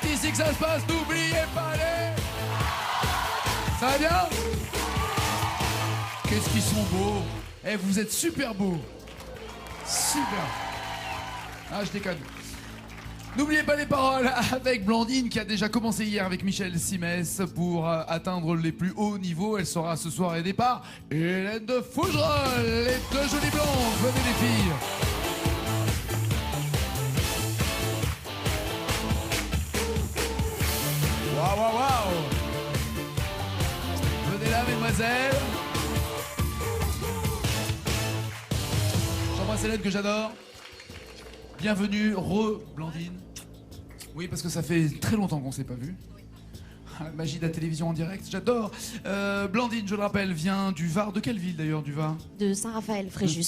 C'est ici que ça se passe, n'oubliez pas les... Ça va bien? Qu'est-ce qu'ils sont beaux. Eh, vous êtes super beaux. Super. Ah, je déconne. N'oubliez pas les paroles avec Blandine qui a déjà commencé hier avec Michel Simès pour atteindre les plus hauts niveaux. Elle sera ce soir et départ. Hélène de Fougerolles, les deux jolies blondes. Venez les filles. Waouh, waouh, waouh. Venez là, mesdemoiselles. J'embrasse Hélène que j'adore. Bienvenue, Blandine. Oui, parce que ça fait très longtemps qu'on ne s'est pas vu. La magie de la télévision en direct, j'adore. Blandine, je le rappelle, vient du Var. De quelle ville d'ailleurs, du Var? De Saint-Raphaël-Fréjus.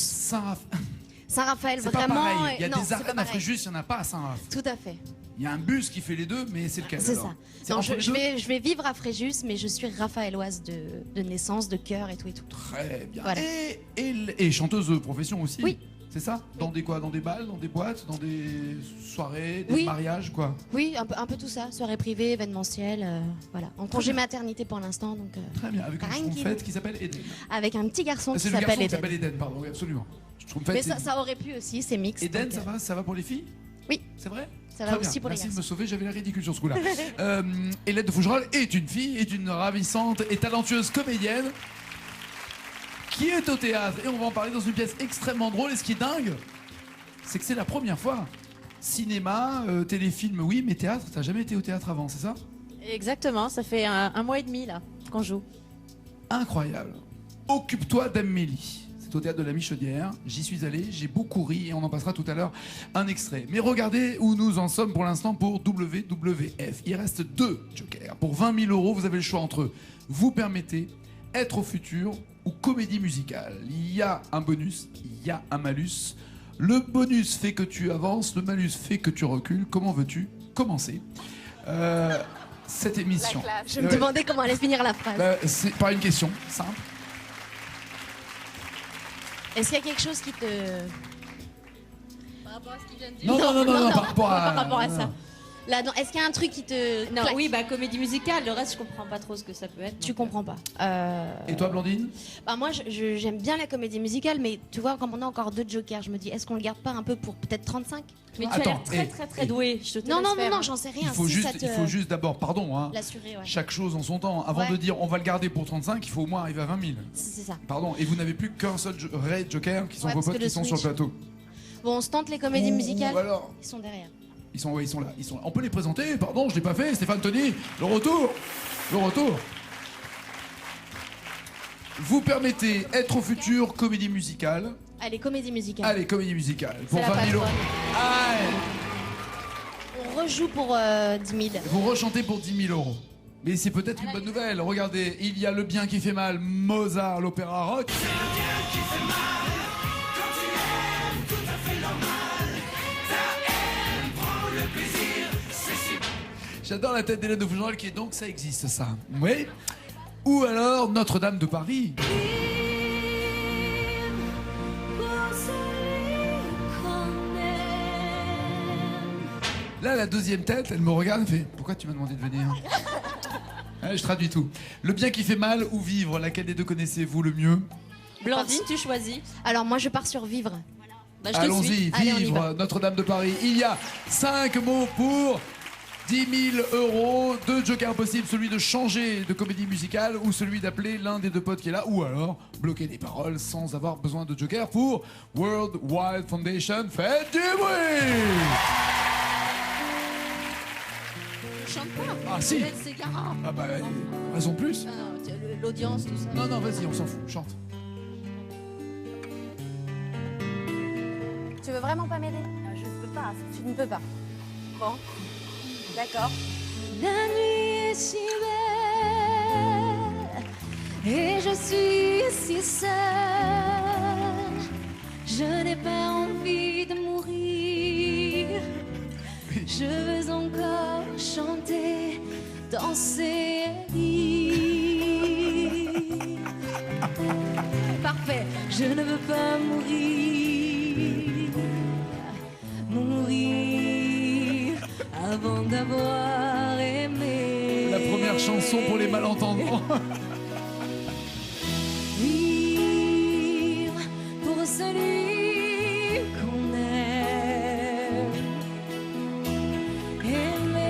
Saint-Raphaël, c'est vraiment. Pas pareil. Il y a non, des arènes à Fréjus, il n'y en a pas à Saint-Raph. Tout à fait. Il y a un bus qui fait les deux, mais c'est lequel? C'est ça. Non, je vais vivre à Fréjus, mais je suis raphaéloise de naissance, de cœur et tout et tout. Très bien. Voilà. Et chanteuse de profession aussi? Oui. C'est ça? Dans des quoi? Dans des balles, dans des boîtes, dans des soirées, des oui. mariages, quoi? Oui, un peu tout ça. Soirée privée, événementielle, voilà. En congé maternité pour l'instant, donc... Très bien, avec une schtroumpfette qui s'appelle Eden. Avec un petit garçon qui s'appelle Eden. C'est le garçon qui s'appelle Eden, pardon, oui, absolument. Mais ça aurait pu aussi, c'est mixte. Eden, donc, ça va pour les filles? Oui. C'est vrai? Ça va aussi pour les garçons. Merci de me sauver, j'avais la ridicule sur ce coup-là. Hélène de Fougerolles est une fille, est une ravissante et talentueuse comédienne qui est au théâtre. Et on va en parler dans une pièce extrêmement drôle. Et ce qui est dingue, c'est que c'est la première fois. Cinéma, téléfilm, oui, mais théâtre, t'as jamais été au théâtre avant, c'est ça? Exactement, ça fait un mois et demi là qu'on joue. Incroyable. Occupe-toi d'Amélie. C'est au théâtre de la Michaudière. J'y suis allé, j'ai beaucoup ri et on en passera tout à l'heure un extrait. Mais regardez où nous en sommes pour l'instant pour WWF. Il reste 2 jokers. Pour 20 000 €, vous avez le choix entre vous permettez, être au futur ou comédie musicale. Il y a un bonus, il y a un malus. Le bonus fait que tu avances, le malus fait que tu recules. Comment veux-tu commencer cette émission? Je me demandais comment allait finir la phrase. C'est par une question simple. Est-ce qu'il y a quelque chose qui te... Par rapport à ce qu'il vient de dire? Non, par rapport à ça. Là, est-ce qu'il y a un truc qui te... Non, oui, bah comédie musicale, le reste je comprends pas trop ce que ça peut être. Tu comprends pas. Et toi, Blandine? Bah moi, j'aime bien la comédie musicale, mais tu vois, comme on a encore 2 jokers, je me dis, est-ce qu'on le garde pas un peu pour peut-être 35? Mais tu as l'air très doué. Je te non, j'en sais rien. Il faut juste d'abord, pardon, hein, l'assurer, ouais. chaque chose en son temps. Avant de dire on va le garder pour 35, il faut au moins arriver à 20 000. C'est ça. Pardon, et vous n'avez plus qu'un seul vrai joker qui sont vos potes qui sont sur le plateau. Bon, on se tente les comédies musicales. Alors, ils sont derrière. Ils sont là. On peut les présenter, pardon, je l'ai pas fait. Stéphane Tony, le retour. Vous permettez être au futur, comédie musicale. Allez, comédie musicale. Allez, comédie musicale. Pour 20 000 €. Allez. On rejoue pour 10 000. Vous rechantez pour 10 000 €. Mais c'est peut-être une bonne nouvelle. Regardez, il y a Le bien qui fait mal, Mozart, l'opéra rock. C'est le bien qui fait mal, quand tu aimes, tout à fait normal. Ta haine prend le plaisir, c'est si... J'adore la tête d'Hélène de Fougerolles qui est donc, ça existe ça. Oui. Ou alors Notre-Dame de Paris. Là, la deuxième tête, elle me regarde et fait « Pourquoi tu m'as demandé de venir ?» Allez, je traduis tout. Le bien qui fait mal ou vivre, laquelle des deux connaissez-vous le mieux? Blandine, tu choisis. Alors moi, je pars sur vivre. Bah, allons-y, vivre, Notre-Dame de Paris. Il y a 5 mots pour 10 000 €. 2 jokers possibles, celui de changer de comédie musicale ou celui d'appeler l'un des 2 potes qui est là, ou alors bloquer les paroles sans avoir besoin de joker pour World Wide Foundation. Faites du bruit! Chante pas. Ah si. Ah bah, raison de plus. L'audience, tout ça. Non, vas-y, on s'en fout, chante. Tu veux vraiment pas m'aider? Je ne peux pas. Tu ne peux pas. Bon, d'accord. La nuit est si belle et je suis si seule. Je n'ai pas envie de mourir. Je veux encore chanter, danser, rire. Parfait, je ne veux pas mourir avant d'avoir chanson pour les malentendants. Vivre pour celui qu'on aime. Aimer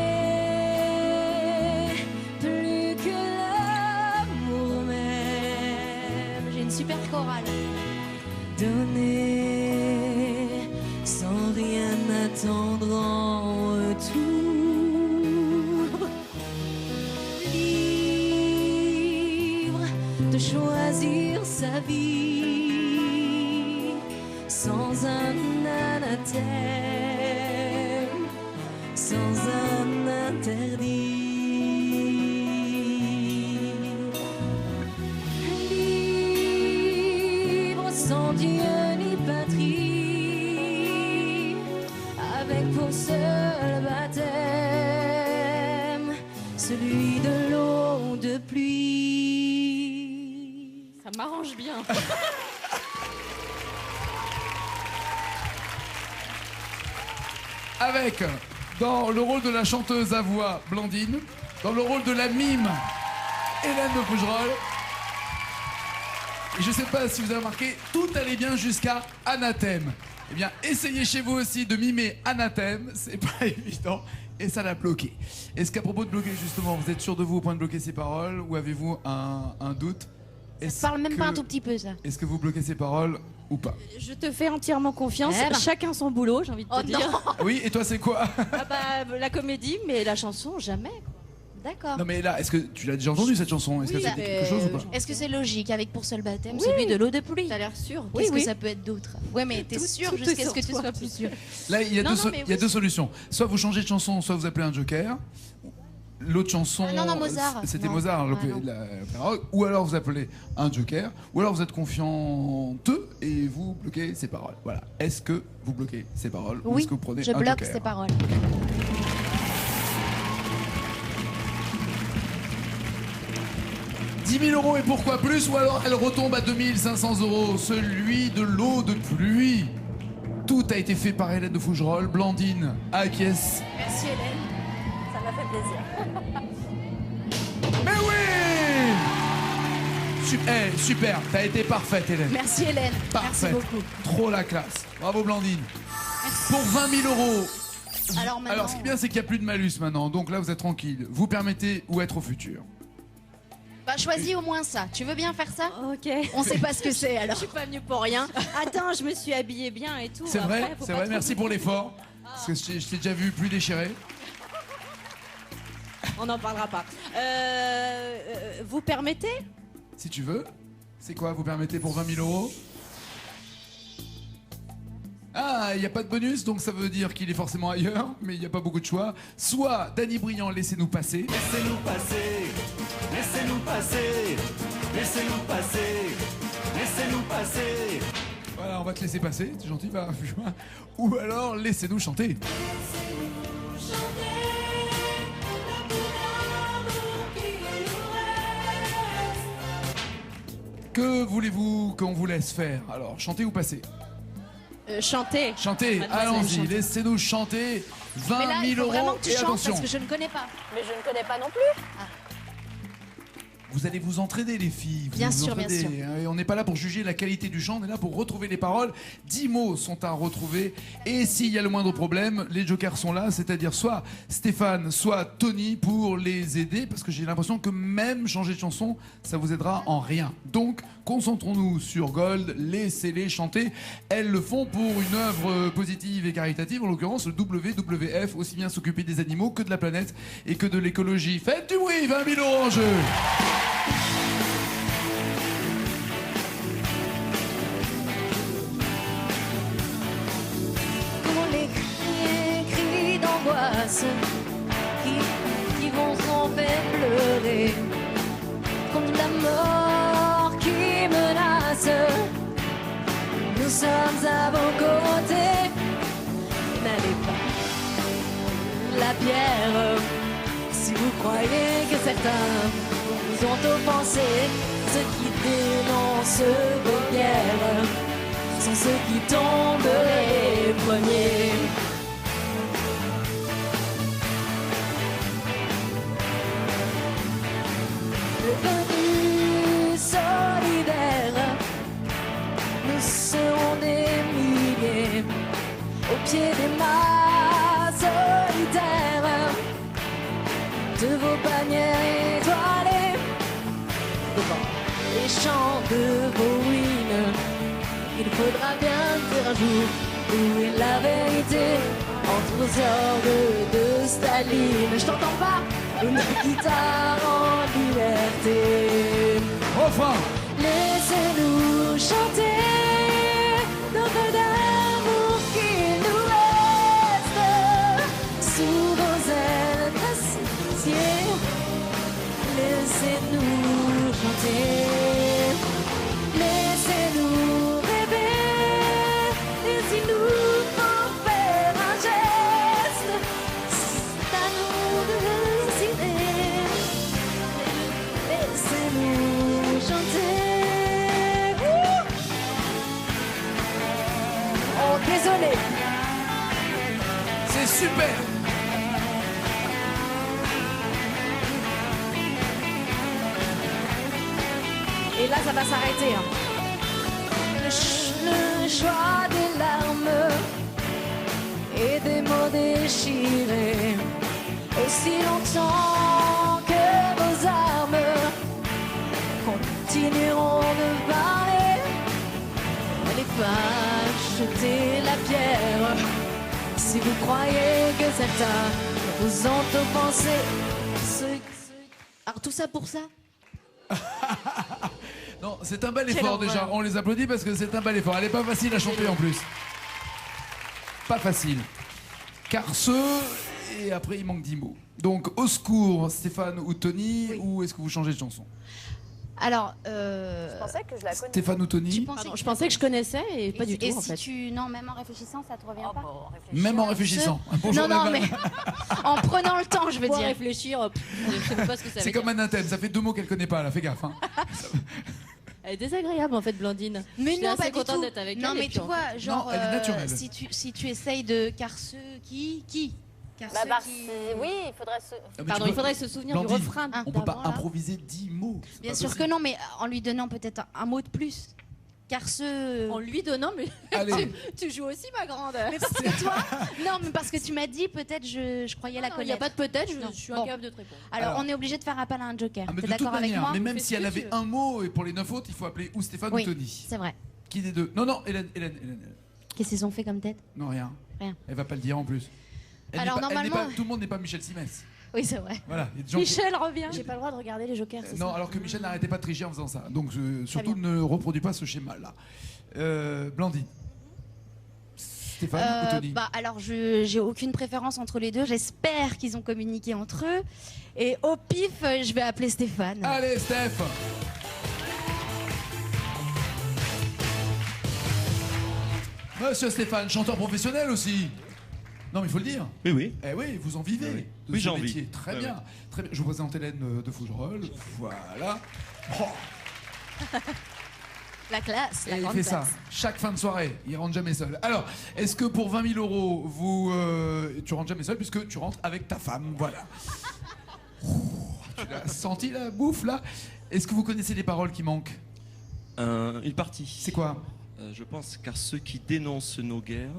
plus que l'amour même. J'ai une super chorale. Donner sans rien attendre en retour. Libre de choisir sa vie sans un anathème, sans un interdit. Libre sans Dieu ni patrie, avec pour seul baptême celui de l'eau de pluie. Ça m'arrange bien. Avec, dans le rôle de la chanteuse à voix, Blandine, dans le rôle de la mime, Hélène de Fougerolles. Et je sais pas si vous avez remarqué, tout allait bien jusqu'à Anathème. Eh bien, essayez chez vous aussi de mimer Anathème, c'est pas évident, et ça l'a bloqué. Est-ce qu'à propos de bloquer, justement, vous êtes sûr de vous au point de bloquer ces paroles, ou avez-vous un doute? Ça parle même pas un tout petit peu, ça. Est-ce que vous bloquez ces paroles ou pas? Je te fais entièrement confiance. Eh ben. Chacun son boulot, j'ai envie de te Oh dire. non. Oui, et toi c'est quoi? Ah bah, la comédie, mais la chanson, jamais. D'accord. Non mais là, est-ce que tu l'as déjà entendu cette chanson? Est-ce Oui, que ça dit mais- quelque chose ou pas? Est-ce que c'est logique avec pour seul baptême Oui. celui de l'eau de pluie? T'as l'air sûr. Qu'est-ce Oui, que ça peut être d'autre? Ouais, mais t'es Tout- sûr tout jusqu'à est ce que sur tu toi. sois plus sûr. Là, il y a, Non, deux, non, so- mais il y a oui. deux solutions. Soit vous changez de chanson, soit vous appelez un joker. L'autre chanson, Ah, non, Mozart. c'était Non. Mozart, Ah, non. l'opéra rock. Ou alors vous appelez un joker, ou alors vous êtes confianteux et vous bloquez ces paroles. Voilà. Est-ce que vous bloquez ces paroles ou Oui, est-ce que vous prenez je un bloque joker? ces paroles. 10 000 euros et pourquoi plus? Ou alors elle retombe à 2 500 euros. Celui de l'eau de pluie. Tout a été fait par Hélène de Fougerolles. Blandine acquiesce. Merci Hélène. Ça m'a fait plaisir. Mais oui! Super, t'as été parfaite Hélène. Merci Hélène. Parfaite. Merci beaucoup. Trop la classe. Bravo Blandine. Pour 20 000 euros. Alors maintenant. Alors ce qui est bien, c'est qu'il n'y a plus de malus maintenant. Donc là, vous êtes tranquille. Vous permettez ou être au futur. Bah choisis au moins ça. Tu veux bien faire ça? Ok. On sait pas ce que c'est Je alors. suis pas venue pour rien. Attends, je me suis habillée bien et tout. C'est Après, vrai, faut c'est pas vrai. trop- Merci pour l'effort. Parce que je t'ai déjà vu plus déchiré. On n'en parlera pas. Vous permettez? Si tu veux. C'est quoi, vous permettez pour 20 000 euros? Ah, il n'y a pas de bonus, donc ça veut dire qu'il est forcément ailleurs, mais il n'y a pas beaucoup de choix. Soit Danny Briand, laissez-nous passer. Laissez-nous passer, laissez-nous passer, laissez-nous passer, laissez-nous passer. Voilà, on va te laisser passer, c'est gentil, bah, ou alors laissez-nous chanter. Que voulez-vous qu'on vous laisse faire? Alors, chanter ou passer? Chanter. Chantez, Mademoiselle, allons-y, chantez. laissez-nous chanter. 20 Mais là, 000 il faut vraiment euros que tu et chantes attention. parce que je ne connais pas. Mais je ne connais pas non plus. Vous allez vous entraider les filles. Vous Bien allez vous sûr, bien entraider, sûr. hein, et on n'est pas là pour juger la qualité du chant, on est là pour retrouver les paroles. 10 mots sont à retrouver. Et s'il y a le moindre problème, les jokers sont là, c'est-à-dire soit Stéphane, soit Tony pour les aider, parce que j'ai l'impression que même changer de chanson, ça vous aidera en rien. Donc, concentrons-nous sur Gold, laissez-les chanter. Elles le font pour une œuvre positive et caritative, en l'occurrence le WWF, aussi bien s'occuper des animaux que de la planète et que de l'écologie. Faites du bruit, 20 000 euros en jeu. Pour les cris d'angoisse qui vont s'en faire pleurer contre la mort qui menace. Nous sommes à vos côtés. N'allez pas la pierre si vous croyez que certains vous ont offensé. Ceux qui dénoncent vos guerres sont ceux qui tombent les premiers. au pied des mâts solitaires de vos bannières étoilées, devant les champs de vos ruines. Il faudra bien dire un jour où est la vérité entre vos ordres de Staline. Je t'entends pas, une guitare en liberté. Enfin, laissez-nous chanter notre d'amour qui nous reste sous vos ailes d'acier. Laissez-nous chanter, laissez-nous rêver, et si nous faut faire un geste, c'est à nous de décider. Laissez-nous chanter. Oh, désolé. c'est super. Et là, ça va s'arrêter. Hein. Le choix des larmes et des mots déchirés. Aussi longtemps que vos armes continueront de parler. N'allez pas jeter la pierre si vous croyez que certains vous ont offensé. Alors tout ça pour ça? Non, c'est un bel Quelle effort horreur. déjà. On les applaudit parce que c'est un bel effort. Elle est pas facile à chanter en plus. Pas facile. Car et après il manque 10 mots. Donc au secours, Stéphane ou Tony, ou est-ce que vous changez de chanson? Alors, Je pensais que je la connaissais. Stéphane ou Tony? Pardon, je pensais que je connaissais et pas du tout Et en si fait. tu... Non, même en réfléchissant, ça te revient Oh, pas? bon, réfléchis. Même en réfléchissant. Bonjour, Non, non, Eva. mais en prenant le temps, je veux Pour dire. réfléchir, je sais pas ce que ça veut C'est dire. comme un thème, ça fait 2 mots qu'elle connaît pas là, fais gaffe. Hein. Elle est désagréable en fait, Blandine. Mais Je suis non, assez pas du contente tout. d'être avec Non, elle, et mais puis tu on- vois, genre, Non, elle est naturelle. si tu essayes de... Car ceux qui Car Bah, ceux parce- qui... oui, il faudrait se. Ah, mais Pardon, tu il peux- faudrait se souvenir Blandine, du refrain. Hein, On peut pas d'avant, là. improviser 10 mots. c'est Bien pas sûr possible. que non, mais en lui donnant peut-être un mot de plus. Car ceux... En lui donnant, mais Allez. tu joues aussi ma grande. Mais parce que toi... Non, mais parce que tu m'as dit, peut-être je croyais la Il n'y a connaître. pas de peut-être, Non. je suis Bon. incapable de te répondre. Alors, Alors. on est obligé de faire appel à un joker. Ah, mais T'es de toute d'accord avec manière, moi? mais même Fais si ce elle que avait tu veux. un mot, et pour les 9 autres, il faut appeler ou Stéphane Oui, ou Tony. c'est vrai. Qui des deux? Non, non, Hélène. Qu'est-ce qu'ils ont fait comme tête? Non, rien. Rien. Elle va pas le dire en plus. Elle Alors, n'est pas- elle n'est normalement- pas- tout le monde n'est pas Michel Simès. Oui, c'est vrai. Voilà. il y a des gens qui- Michel revient. J'ai pas le droit de regarder les jokers, c'est Non, ça? alors que Michel n'arrêtait pas de tricher en faisant ça. Donc surtout bien. ne reproduis pas ce schéma-là. Blandine. Stéphane ou Tony? Bah alors j'ai aucune préférence entre les deux. J'espère qu'ils ont communiqué entre eux. Et au pif, je vais appeler Stéphane. Allez, Steph. Monsieur Stéphane, chanteur professionnel aussi. Non, mais il faut le dire. Oui, oui. Eh oui, vous en vivez. Oui, De oui, ce j'en vis. métier. Très Ouais, bien. ouais. Très bien. Je vous présente Hélène de Fougerolles. Voilà. Oh, La classe, et la il grande fait classe. ça chaque fin de soirée. Il rentre jamais seul. Alors, est-ce que pour 20 000 euros, tu rentres jamais seul puisque tu rentres avec ta femme? Voilà. Tu l'as senti la bouffe là? Est-ce que vous connaissez les paroles qui manquent? Une partie. C'est quoi? Je pense, car ceux qui dénoncent nos guerres,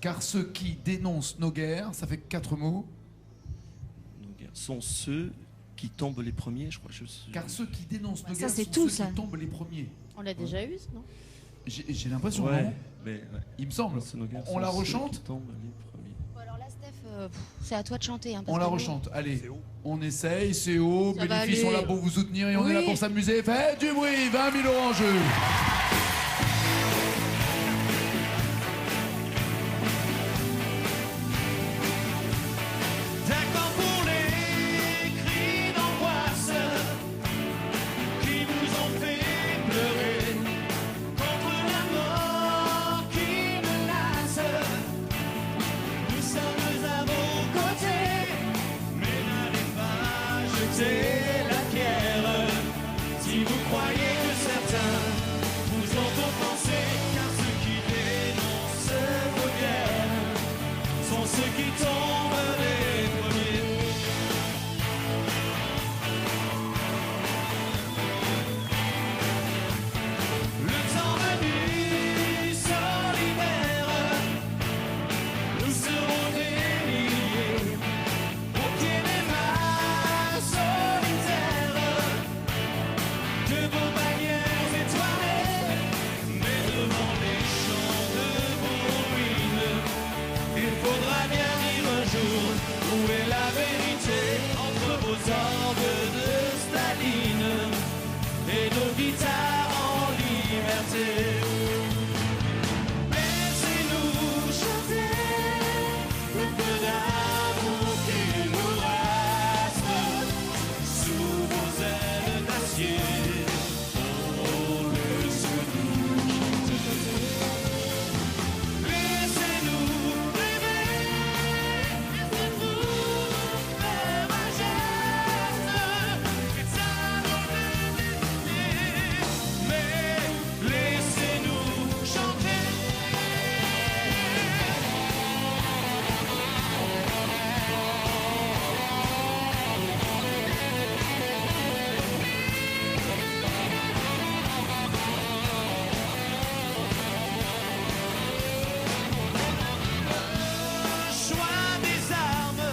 Car ceux qui dénoncent nos guerres, ça fait 4 mots. sont ceux qui tombent les premiers, je crois. Car ceux qui dénoncent nos Ça, guerres c'est sont tout, ceux ça. qui tombent les premiers. On l'a déjà eu, non? J'ai l'impression, Ouais, non? mais ouais. Il me semble. Nos guerres On sont la ceux rechante? qui tombent les premiers. Bon, alors là, Steph, c'est à toi de chanter. Hein, parce On la que nous- rechante. Allez, on essaye, c'est haut. Ça Mais va les filles sont aller. là pour vous soutenir et on Oui. est là pour s'amuser. Faites du bruit, 20 000 euros en jeu. D'accord pour les cris d'angoisse qui vous ont fait pleurer contre la mort qui menace. Nous sommes à vos côtés, mais n'allez pas jeter la pierre si vous croyez que certains vous ont offensé, car ceux qui dénoncent vos guerres sont ceux qui tombent les premiers. Le temps venu solidaire Faudra bien dire un jour où est la vérité entre vos ordres de Staline et nos guitares en liberté. Laissez-nous chanter le peu d'amour qu'il nous reste sous vos ailes d'acier. Oh, laissez-nous chanter. Laissez-nous rêver, laissez-nous faire un geste, et ça nous décider. Mais laissez-nous chanter. Choix des armes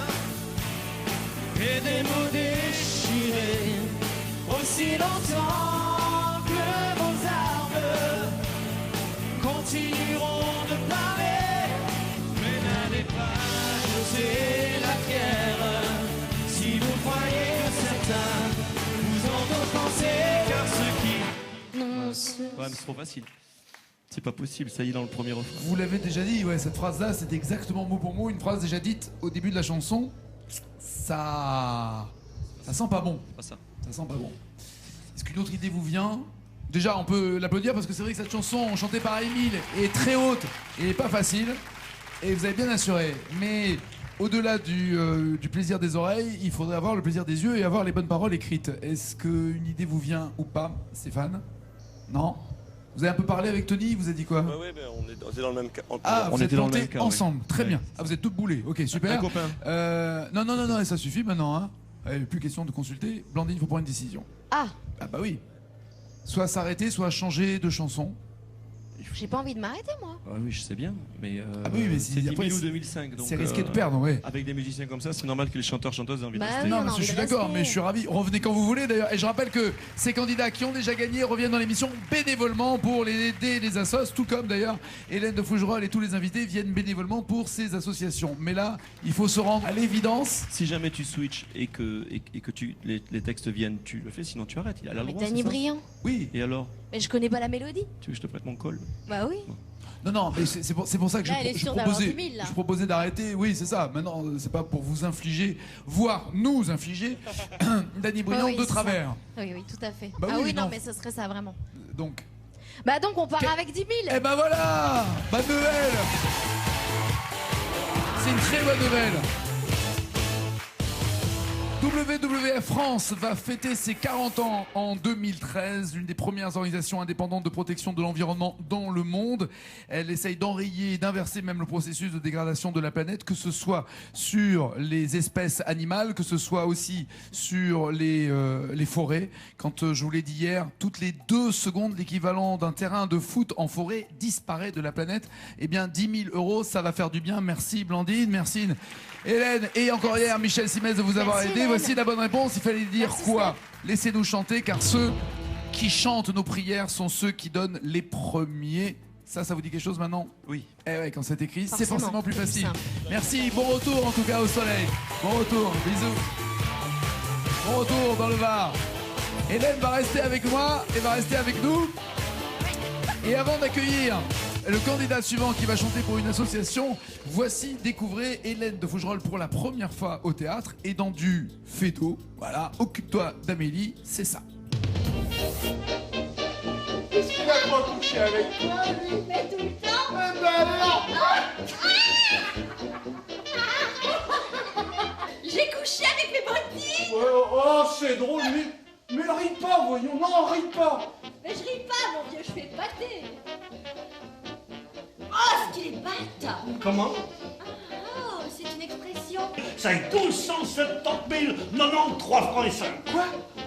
et des mots déchirés, aussi longtemps que vos armes continueront de parler, mais n'allez pas jeter la pierre si vous croyez que certains vous ont offensé, car ceux qui... Non, Ouais, mais c'est trop facile. C'est pas possible, ça y est dans le premier refrain. Vous l'avez déjà dit, ouais, cette phrase-là, c'est exactement mot pour mot une phrase déjà dite au début de la chanson. Ça sent pas bon. Pas ça. Ça sent pas bon. Est-ce qu'une autre idée vous vient? Déjà, on peut l'applaudir parce que c'est vrai que cette chanson chantée par Émile est très haute et pas facile. Et vous avez bien assuré. Mais au-delà du plaisir des oreilles, il faudrait avoir le plaisir des yeux et avoir les bonnes paroles écrites. Est-ce qu'une idée vous vient ou pas, Stéphane? Non? Vous avez un peu parlé avec Tony, il vous a dit quoi? Ouais, ben on était dans le même cas. Ah, On vous êtes était dans le plantés même cas, ensemble, très Ouais. bien. Ah, vous êtes tous boulés, ok, super. Un copain. Non, ça suffit maintenant, hein. Plus question de consulter. Blandine, il faut prendre une décision. Ah, Ah bah oui. Soit s'arrêter, soit changer de chanson. j'ai pas envie de m'arrêter, moi. Ah oui, je sais bien, mais, Ah oui, mais si- c'est 10 après, 000 ou c'est- 2005. donc, C'est risqué de perdre, ouais. Avec des musiciens comme ça, c'est normal que les chanteurs-chanteuses aient envie de Bah rester. oui, Non, on a monsieur, je suis envie de d'accord, rester. mais je suis ravi. Revenez quand vous voulez d'ailleurs. Et je rappelle que ces candidats qui ont déjà gagné reviennent dans l'émission bénévolement pour les aider les assos, tout comme d'ailleurs Hélène de Fougerolles et tous les invités viennent bénévolement pour ces associations. Mais là, il faut se rendre à l'évidence. Si jamais tu switches et que les textes viennent, tu le fais, sinon tu arrêtes. Il a le Mais droit. Danny c'est ça Briand. Oui. Et alors? Mais je connais pas la mélodie. Tu veux que je te prête mon col? Bah oui. Non, mais c'est pour ça que Là, elle est sûre d'avoir 10 000, là. je proposais d'arrêter. Oui, c'est ça. Maintenant, c'est pas pour vous infliger, voire nous infliger, Danny Briand Oui, de c'est travers. Oui, oui, tout à fait. Bah ah oui, oui, non, non. mais ce serait ça, vraiment. Donc, Bah donc, on part Que- avec 10 000. eh ben voilà, bonne nouvelle. C'est une très bonne nouvelle. WWF France va fêter ses 40 ans en 2013, l'une des premières organisations indépendantes de protection de l'environnement dans le monde. Elle essaye d'enrayer et d'inverser même le processus de dégradation de la planète, que ce soit sur les espèces animales, que ce soit aussi sur les forêts. Quand je vous l'ai dit hier, toutes les 2 secondes, l'équivalent d'un terrain de foot en forêt disparaît de la planète. Eh bien, 10 000 euros, ça va faire du bien. Merci Blandine, merci Hélène et encore hier Michel Simès de vous avoir Merci, aidé. Hélène. Voici la bonne réponse. Il fallait dire Merci, quoi? Laissez-nous chanter, car ceux qui chantent nos prières sont ceux qui donnent les premiers. Ça vous dit quelque chose maintenant? Oui. Eh ouais, quand c'est écrit, c'est Forcément, forcément plus plus facile. simple. Merci, bon retour en tout cas au soleil. Bon retour, bisous. Bon retour dans le Var. Hélène va rester avec moi et va rester avec nous. Et avant d'accueillir le candidat suivant qui va chanter pour une association, voici, découvrez Hélène de Fougerolles pour la première fois au théâtre et dans du Fédo. Voilà, occupe-toi d'Amélie, c'est ça. Est-ce qu'il a pas couché avec toi, lui? Mais tout le temps. Eh ben alors! J'ai couché avec mes bottines. Oh, c'est drôle, mais ris pas, voyons, non, ris pas! Mais je ris pas, mon Dieu, je fais pâter. Oh, ce qu'il est bête. Comment? Oh, c'est une expression. Ça est 1270 093 francs et 5.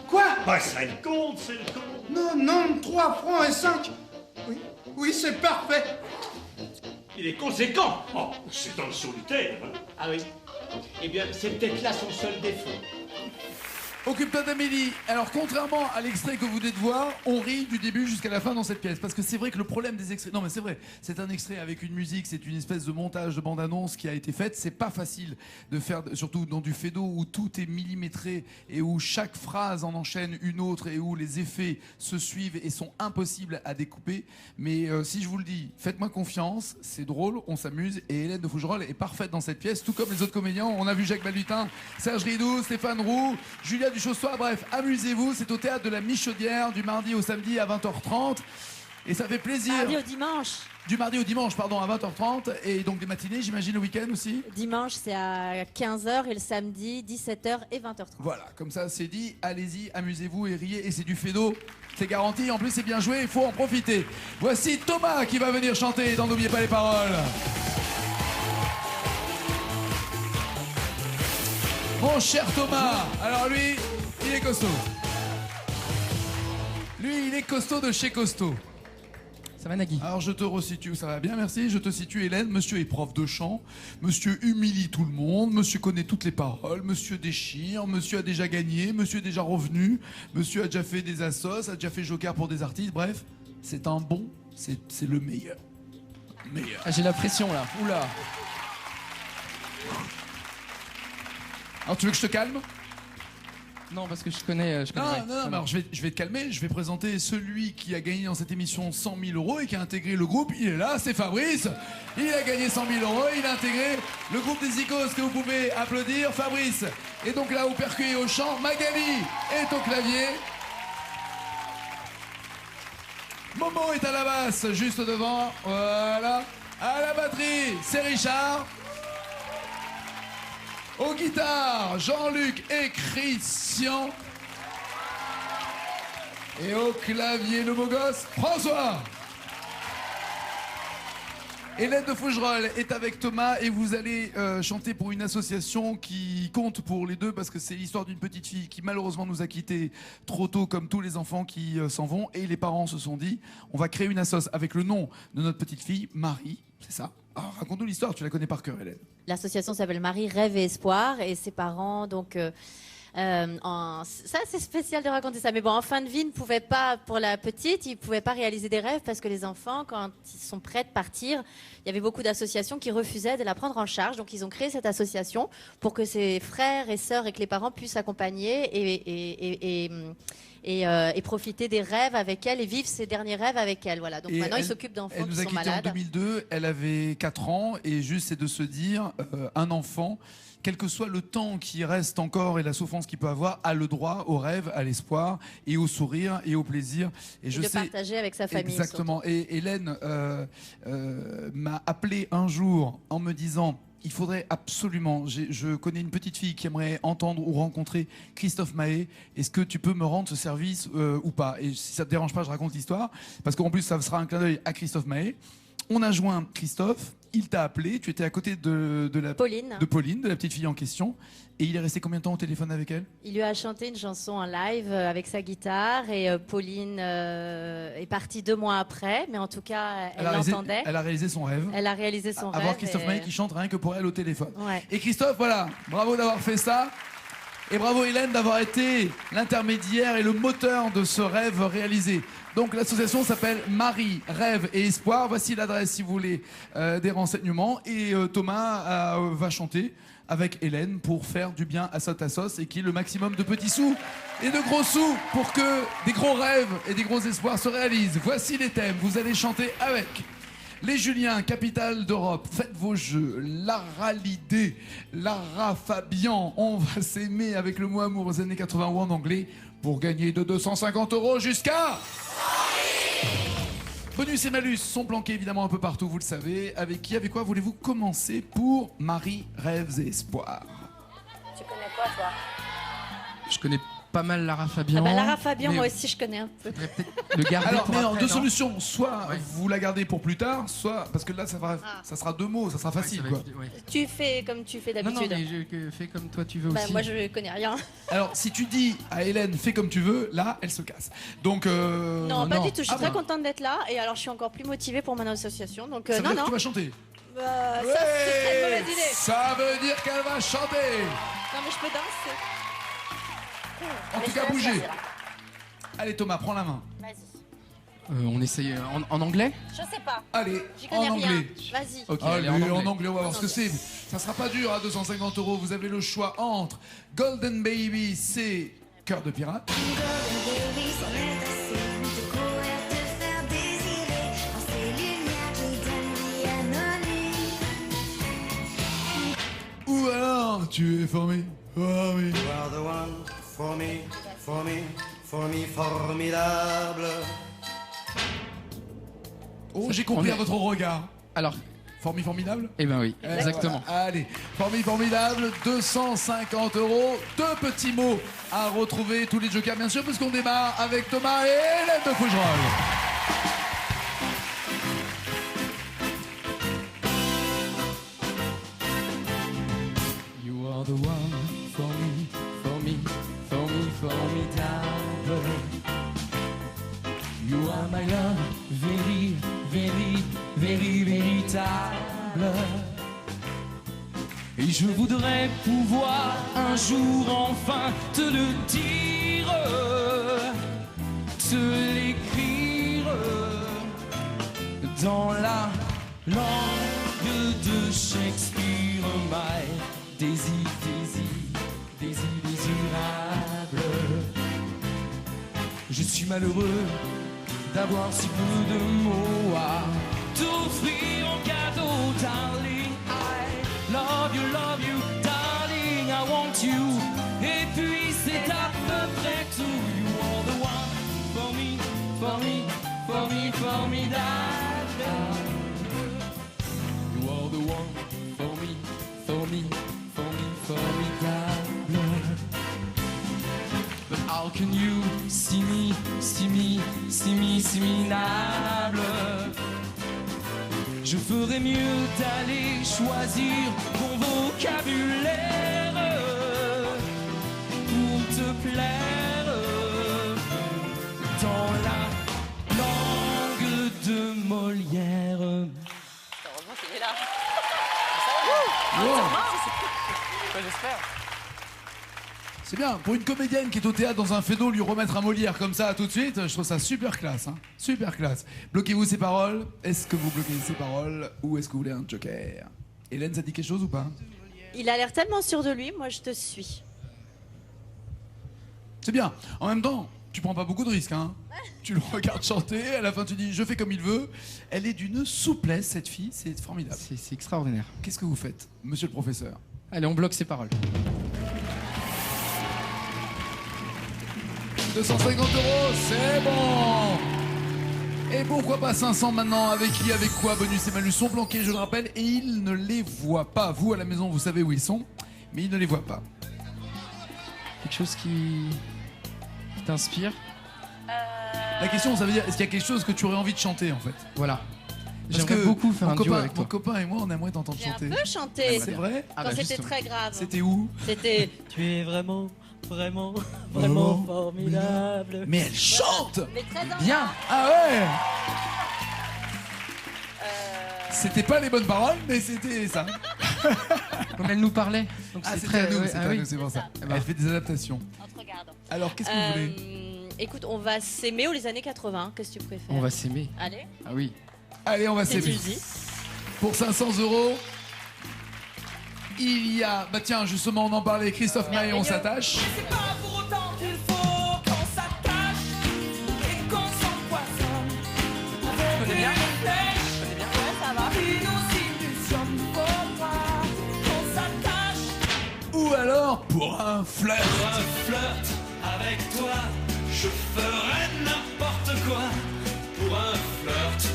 Quoi? Bah, c'est le compte, c'est le compte. 93 francs et 5. Oui, c'est parfait. Il est conséquent. Oh, c'est un solitaire. Ah oui. Eh bien, c'est peut-être là son seul défaut. Occupe-toi d'Amélie. Alors, contrairement à l'extrait que vous venez de voir, on rit du début jusqu'à la fin dans cette pièce. Parce que c'est vrai que le problème des extraits... Non, mais c'est vrai. C'est un extrait avec une musique, c'est une espèce de montage de bande-annonce qui a été faite. C'est pas facile de faire, surtout dans du Fedo où tout est millimétré et où chaque phrase en enchaîne une autre et où les effets se suivent et sont impossibles à découper. Mais si je vous le dis, faites-moi confiance, c'est drôle, on s'amuse. Et Hélène de Fougerolles est parfaite dans cette pièce, tout comme les autres comédiens. On a vu Jacques Balutin, Serge Ridou, Stéphane Roux, Julia Duchossois. Bref, amusez-vous, c'est au théâtre de la Michaudière du mardi au samedi à 20h30 et ça fait plaisir. Mardi au dimanche. Du mardi au dimanche, pardon, à 20h30 et donc des matinées, j'imagine le week-end aussi. Dimanche, c'est à 15h et le samedi, 17h et 20h30. Voilà, comme ça c'est dit, allez-y, amusez-vous et riez et c'est du Fedo, c'est garanti, en plus c'est bien joué, il faut en profiter. Voici Thomas qui va venir chanter dans N'oubliez pas les paroles. Mon cher Thomas, alors lui, il est costaud. Lui, il est costaud de chez costaud. Ça va, Nagui? Alors je te resitue, ça va bien, merci. Je te situe, Hélène. Monsieur est prof de chant. Monsieur humilie tout le monde. Monsieur connaît toutes les paroles. Monsieur déchire. Monsieur a déjà gagné. Monsieur est déjà revenu. Monsieur a déjà fait des assos, a déjà fait joker pour des artistes. Bref, c'est un bon, c'est le meilleur. Meilleur. Ah, j'ai la pression là. Oula. Alors tu veux que je te calme? Non, parce que je connais. Non, alors je vais te calmer. Je vais présenter celui qui a gagné dans cette émission 100 000 € et qui a intégré le groupe. Il est là, c'est Fabrice. Il a gagné 100 000 €. Il a intégré le groupe des Icos que vous pouvez applaudir. Fabrice est donc là au percu et au chant. Magali est au clavier. Momo est à la basse, juste devant. Voilà. À la batterie, c'est Richard. Aux guitares, Jean-Luc et Christian. Et au clavier, le beau gosse, François. Hélène de Fougerolles est avec Thomas et vous allez chanter pour une association qui compte pour les deux parce que c'est l'histoire d'une petite fille qui malheureusement nous a quittés trop tôt comme tous les enfants qui s'en vont et les parents se sont dit on va créer une assoce avec le nom de notre petite fille, Marie, c'est ça. Alors, raconte-nous l'histoire, tu la connais par cœur, Hélène. L'association s'appelle Marie, Rêve et Espoir et ses parents, donc... ça c'est spécial de raconter ça, mais bon, en fin de vie, ne pouvait pas, pour la petite, ils ne pouvaient pas réaliser des rêves parce que les enfants, quand ils sont prêts de partir, il y avait beaucoup d'associations qui refusaient de la prendre en charge, donc ils ont créé cette association pour que ses frères et sœurs et que les parents puissent accompagner et profiter des rêves avec elle et vivre ses derniers rêves avec elle. Voilà. Donc maintenant, ils s'occupent d'enfants qui sont malades. Elle nous a quittés en 2002, elle avait 4 ans et juste c'est de se dire, un enfant, quel que soit le temps qui reste encore et la souffrance qu'il peut avoir, a le droit au rêve, à l'espoir et au sourire et au plaisir. Et de partager avec sa famille. Exactement. Surtout. Et Hélène m'a appelé un jour en me disant... Il faudrait absolument, je connais une petite fille qui aimerait entendre ou rencontrer Christophe Mahé. Est-ce que tu peux me rendre ce service ou pas? Et si ça te dérange pas, je raconte l'histoire. Parce qu'en plus, ça sera un clin d'œil à Christophe Mahé. On a joint Christophe, il t'a appelé, tu étais à côté de Pauline, de la petite fille en question. Et il est resté combien de temps au téléphone avec elle? Il lui a chanté une chanson en live avec sa guitare et Pauline est partie 2 mois après, mais en tout cas, elle l'entendait. Elle a réalisé son rêve. Elle a réalisé son rêve. Avoir Christophe Mahé qui chante rien que pour elle au téléphone. Ouais. Et Christophe, voilà, bravo d'avoir fait ça. Et bravo Hélène d'avoir été l'intermédiaire et le moteur de ce rêve réalisé. Donc l'association s'appelle Marie, Rêve et Espoir. Voici l'adresse si vous voulez des renseignements. Et Thomas va chanter avec Hélène pour faire du bien à cette assoce et qu'il y ait le maximum de petits sous et de gros sous pour que des gros rêves et des gros espoirs se réalisent. Voici les thèmes. Vous allez chanter avec les Juliens, capitale d'Europe, faites vos jeux. Lara Lidé, Lara Fabian, on va s'aimer avec le mot amour aux années 80 ou en anglais pour gagner de 250 € jusqu'à... Bonus et malus sont planqués évidemment un peu partout, vous le savez. Avec qui, avec quoi voulez-vous commencer pour Marie, Rêves et Espoirs? Tu connais quoi, toi? Je connais pas mal Lara Fabian. Ah bah Lara Fabian, moi aussi je connais un peu. Le garder alors, pour mais après, deux non solutions. Soit vous la gardez pour plus tard, soit parce que là ça sera 2 mots, ça sera facile quoi. Tu fais comme tu fais Non, d'habitude. mais je fais comme toi tu veux Bah, aussi. moi je connais rien. Alors si tu dis à Hélène fais comme tu veux, là elle se casse. Donc non, pas du tout. Je suis très bah. contente d'être là et alors je suis encore plus motivée pour mon association. Donc Ça veut non dire non. que tu vas chanter. Ça c'est très mauvaise idée. Ça veut dire qu'elle va chanter. Non mais je peux danser. En tout cas, bougez. Allez Thomas, prends la main. Vas-y. On essaye en anglais. Je sais pas. Allez, J'y en connais rien. anglais. Vas-y. Ok, Allez, allez, en anglais, on va voir ce que c'est. Ça sera pas dur à 250 €. Vous avez le choix entre Golden Baby, c'est Cœur de pirate. Ou alors, tu es formé. Formé. You are the one for me, for me, for me, formidable. Oh, j'ai compris On est- à votre regard. Alors, Formidable. eh ben oui, Eh, exactement. voilà. Allez, formidable, 250 €. Deux petits mots à retrouver, tous les jokers bien sûr, parce qu'on démarre avec Thomas et Hélène de Fougerolles. You are the one for me, for me, for me, formidable. You are my love, very, very, very, véritable. Et je voudrais pouvoir un jour enfin te le dire, te l'écrire dans la langue de Shakespeare. My désir, désirable. Je suis malheureux d'avoir si peu de mots à t'offrir en cadeau, darling. I love you, darling, I want you. Et puis c'est à peu près tout. You are the one for me, for me, for me, formidable. You are the one for me, for me, for me, formidable. But how can you see me, see me, see me, see me, minable? Je ferais mieux d'aller choisir ton vocabulaire pour te plaire dans la langue de Molière. Heureusement qu'il est là. J'espère. C'est bien, pour une comédienne qui est au théâtre dans un fédo, lui remettre un Molière comme ça tout de suite, je trouve ça super classe. Hein. Super classe. Bloquez-vous ces paroles. Est-ce que vous bloquez ces paroles ou est-ce que vous voulez un joker? Hélène, ça dit quelque chose ou pas? Il a l'air tellement sûr de lui, moi je te suis. C'est bien. En même temps, tu prends pas beaucoup de risques. Hein. Tu le regardes chanter, à la fin tu dis je fais comme il veut. Elle est d'une souplesse, cette fille, c'est formidable. C'est extraordinaire. Qu'est-ce que vous faites, monsieur le professeur? Allez, on bloque ses paroles. 250 €, c'est bon. Et pourquoi pas 500 maintenant? Avec qui, avec quoi? Bonus et malus sont planqués, je le rappelle, et ils ne les voient pas. Vous, à la maison, vous savez où ils sont, mais ils ne les voient pas. Quelque chose qui t'inspire? La question, ça veut dire, est-ce qu'il y a quelque chose que tu aurais envie de chanter, en fait? Voilà. Parce J'aimerais que beaucoup faire mon un duo copain, avec toi. Mon copain et moi, on aimerait t'entendre J'ai un chanter. peu chanté. C'est vrai? Ah Quand bah, c'était justement. très grave. C'était où? C'était. Tu es vraiment, vraiment, vraiment formidable. Mais elle chante! Mais très bien. Bien. Ah ouais! C'était pas les bonnes paroles, mais c'était ça. Comme elle nous parlait. Donc Ah, c'est c'était à nous, ouais, c'était ah à oui. nous, c'est pour ça. Eh ben. Elle fait des adaptations. On te regarde. Alors, qu'est-ce que vous voulez? Écoute, on va s'aimer ou les années 80, qu'est-ce que tu préfères? On va s'aimer. Allez, Ah oui. Allez, on va si tu s'aimer. le dis. Pour 500 €, il y a... Bah tiens, justement, on en parlait, Christophe Maé, on s'attache. C'est pas pour autant qu'il faut qu'on s'attache et qu'on s'empoisonne. Avec des flèches Ouais, ça va. qui nous illusionnent. Faudra qu'on s'attache. Ou alors, pour un flirt. Pour un flirt avec toi, je ferai n'importe quoi. Pour un flirt.